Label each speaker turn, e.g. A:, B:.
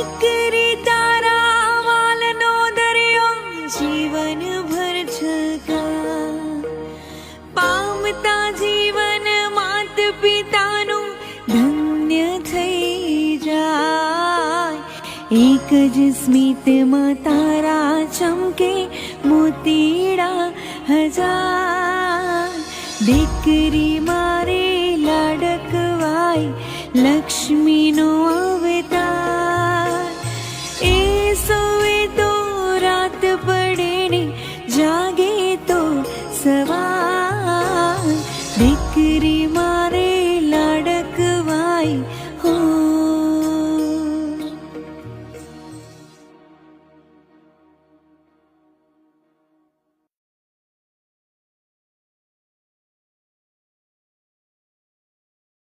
A: દીકરી તારા વાલનો દરિયો જીવનભર છલકા, પામતા જીવન માત પિતાનું ધન્ય થઈ જાય. એક જ સ્મિતમાં તારા ચમકે મોતીડા હજાર. દીકરી મારે લાડકવાય લક્ષ્મીનો